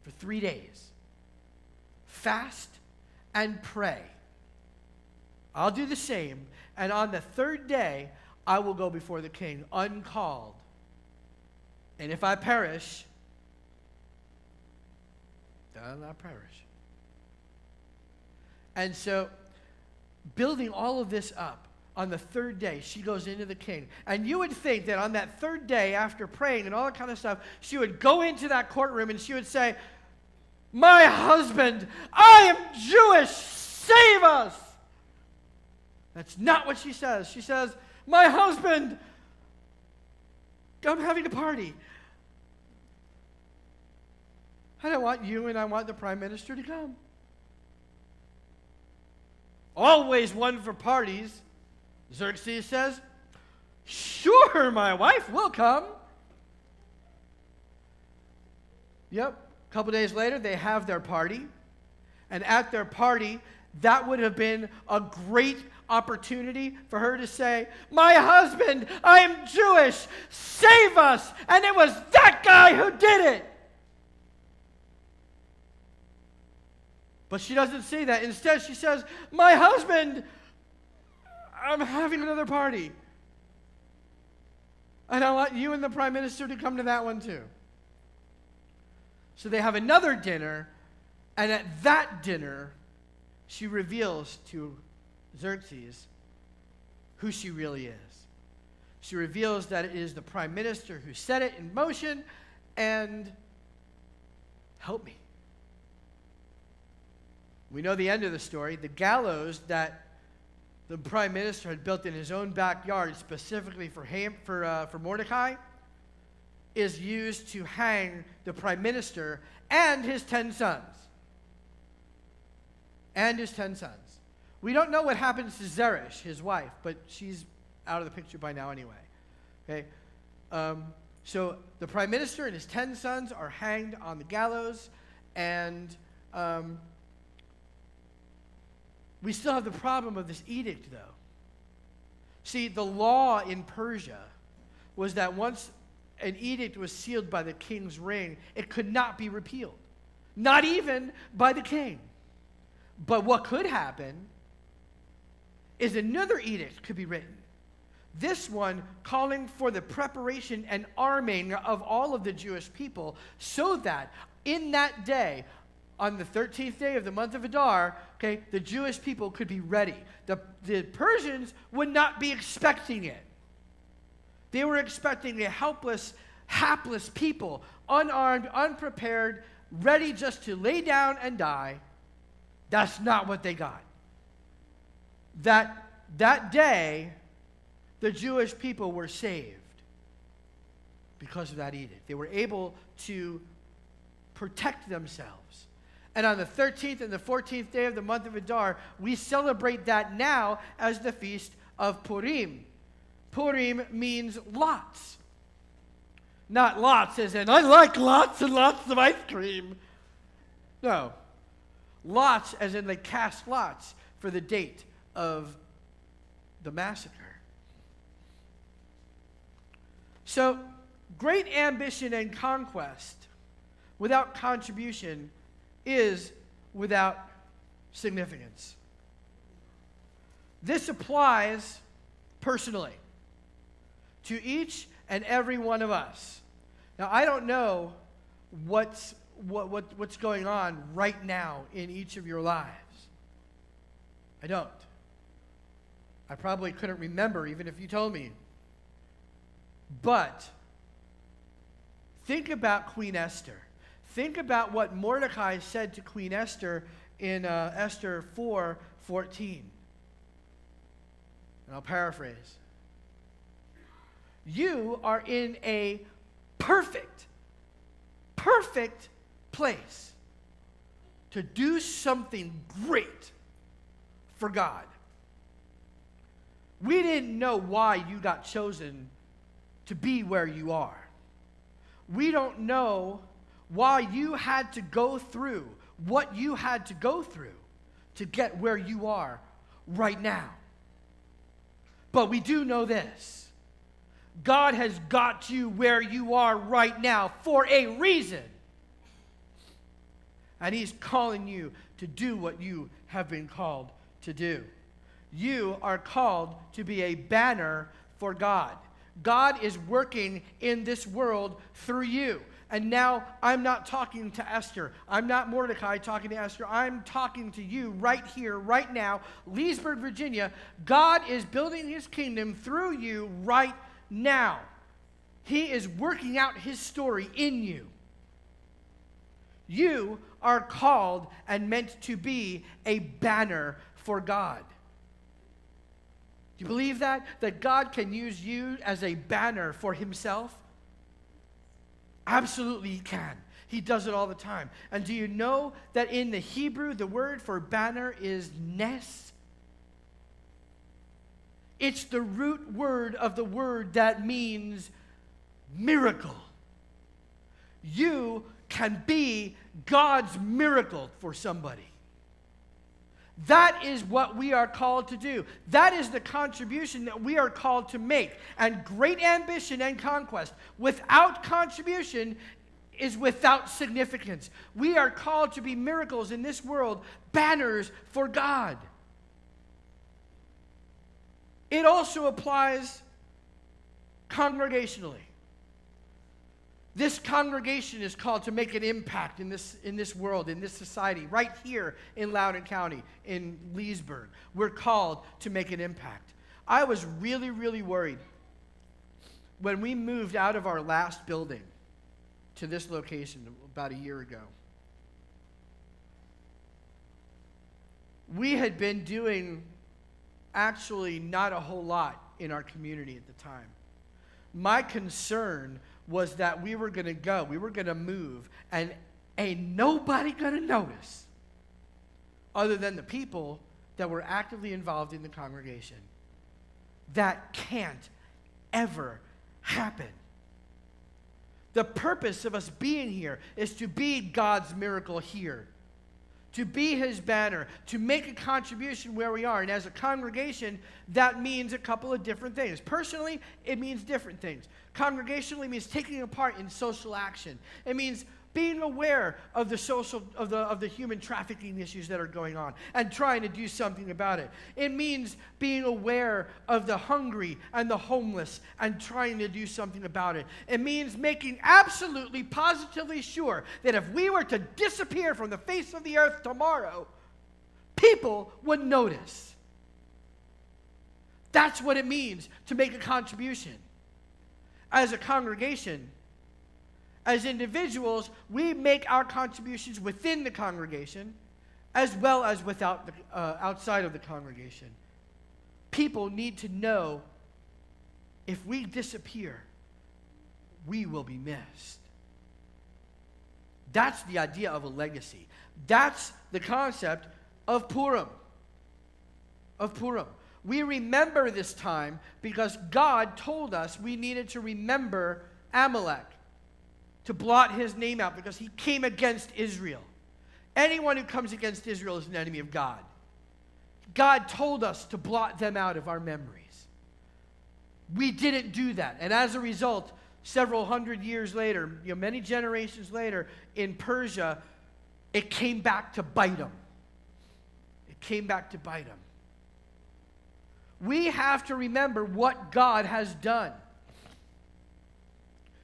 for 3 days. Fast and pray. I'll do the same. And on the third day, I will go before the king uncalled. And if I perish, then I'll not perish. And so, building all of this up, on the third day, she goes into the king. And you would think that on that third day, after praying and all that kind of stuff, she would go into that courtroom and she would say, my husband, I am Jewish, save us. That's not what she says. She says, my husband, I'm having a party. And I want you and I want the prime minister to come. Always one for parties. Xerxes says, sure, my wife will come. Yep. A couple days later, they have their party. And at their party, that would have been a great opportunity for her to say, my husband, I am Jewish, save us. And it was that guy who did it. But she doesn't say that. Instead, she says, my husband, I'm having another party. And I want you and the prime minister to come to that one too. So they have another dinner, and at that dinner, she reveals to Xerxes who she really is. She reveals that it is the prime minister who set it in motion, and help me. We know the end of the story. The gallows that the prime minister had built in his own backyard specifically for Mordecai is used to hang the prime minister and his 10 sons. And his 10 sons. We don't know what happens to Zeresh, his wife, but she's out of the picture by now anyway. Okay? So the prime minister and his 10 sons are hanged on the gallows, and we still have the problem of this edict, though. See, the law in Persia was that once an edict was sealed by the king's ring, it could not be repealed. Not even by the king. But what could happen is another edict could be written. This one calling for the preparation and arming of all of the Jewish people so that in that day, on the 13th day of the month of Adar, okay, the Jewish people could be ready. The Persians would not be expecting it. They were expecting a helpless, hapless people, unarmed, unprepared, ready just to lay down and die. That's not what they got. That day, the Jewish people were saved because of that edict. They were able to protect themselves. And on the 13th and the 14th day of the month of Adar, we celebrate that now as the feast of Purim. Purim means lots. Not lots as in, I like lots and lots of ice cream. No. Lots as in they cast lots for the date of the massacre. So, great ambition and conquest without contribution is without significance. This applies personally to each and every one of us. Now, I don't know what's going on right now in each of your lives. I don't. I probably couldn't remember even if you told me. But think about Queen Esther. Think about what Mordecai said to Queen Esther in Esther 4:14. And I'll paraphrase. You are in a perfect place to do something great for God. We didn't know why you got chosen to be where you are. We don't know why you had to go through what you had to go through to get where you are right now. But we do know this. God has got you where you are right now for a reason. And he's calling you to do what you have been called to do. You are called to be a banner for God. God is working in this world through you. And now I'm not talking to Esther. I'm not Mordecai talking to Esther. I'm talking to you right here, right now, Leesburg, Virginia. God is building his kingdom through you right now. He is working out his story in you. You are called and meant to be a banner for God. Do you believe that? That God can use you as a banner for himself? Absolutely he can. He does it all the time. And do you know that in the Hebrew, the word for banner is nes? It's the root word of the word that means miracle. You can be God's miracle for somebody. That is what we are called to do. That is the contribution that we are called to make. And great ambition and conquest without contribution is without significance. We are called to be miracles in this world, banners for God. It also applies congregationally. This congregation is called to make an impact in this world, in this society, right here in Loudoun County, in Leesburg. We're called to make an impact. I was really, really worried when we moved out of our last building to this location about a year ago. We had been doing actually not a whole lot in our community at the time. My concern was that we were going to move, and ain't nobody going to notice other than the people that were actively involved in the congregation. That can't ever happen. The purpose of us being here is to be God's miracle here, to be his banner, to make a contribution where we are. And as a congregation, that means a couple of different things. Personally, it means different things. Congregationally means taking a part in social action. It means being aware of the human trafficking issues that are going on and trying to do something about it. It means being aware of the hungry and the homeless and trying to do something about it. It means making absolutely, positively sure that if we were to disappear from the face of the earth tomorrow, people would notice. That's what it means to make a contribution. As a congregation, as individuals, we make our contributions within the congregation as well as outside of the congregation. People need to know if we disappear, we will be missed. That's the idea of a legacy. That's the concept of Purim. We remember this time because God told us we needed to remember Amalek, to blot his name out because he came against Israel. Anyone who comes against Israel is an enemy of God. God told us to blot them out of our memories. We didn't do that. And as a result, several hundred years later, many generations later, in Persia, it came back to bite them. It came back to bite them. We have to remember what God has done.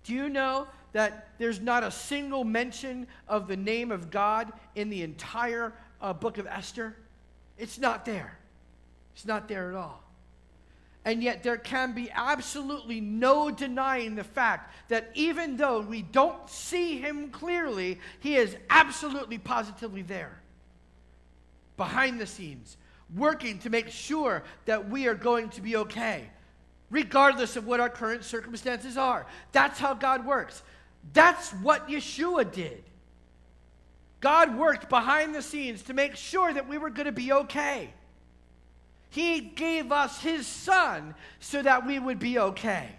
Do you know that there's not a single mention of the name of God in the entire book of Esther? It's not there. It's not there at all. And yet there can be absolutely no denying the fact that even though we don't see him clearly, he is absolutely positively there, behind the scenes, working to make sure that we are going to be okay, regardless of what our current circumstances are. That's how God works. That's what Yeshua did. God worked behind the scenes to make sure that we were going to be okay. He gave us his son so that we would be okay,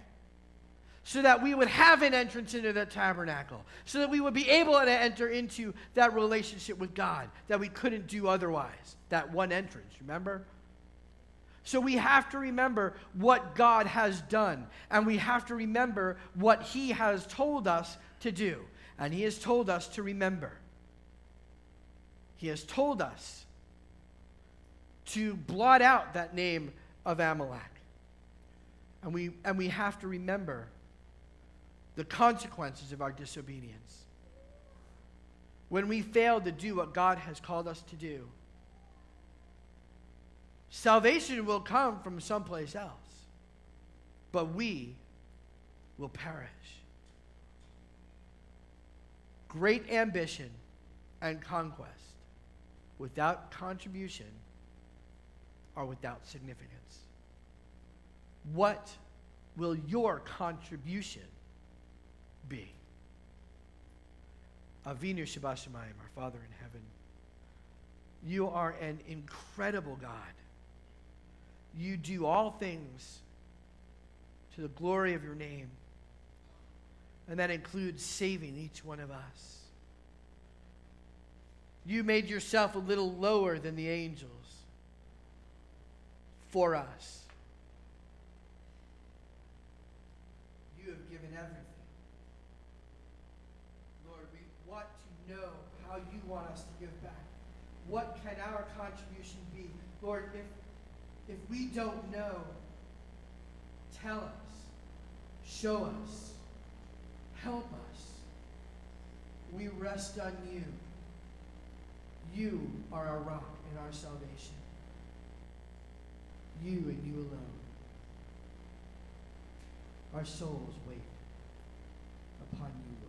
so that we would have an entrance into the tabernacle, so that we would be able to enter into that relationship with God that we couldn't do otherwise. That one entrance, remember? So we have to remember what God has done, and we have to remember what he has told us to do, and he has told us to remember. He has told us to blot out that name of Amalek. And we have to remember the consequences of our disobedience. When we fail to do what God has called us to do, salvation will come from someplace else, but we will perish. Great ambition and conquest without contribution are without significance. What will your contribution be? Avinu Shabbat Shemayim, our Father in heaven, you are an incredible God. You do all things to the glory of your name, and that includes saving each one of us. You made yourself a little lower than the angels for us. You have given everything. Lord, we want to know how you want us to give back. What can our contribution be? Lord, if we don't know, tell us, show us, help us. We rest on you. You are our rock and our salvation. You and you alone. Our souls wait upon you, Lord.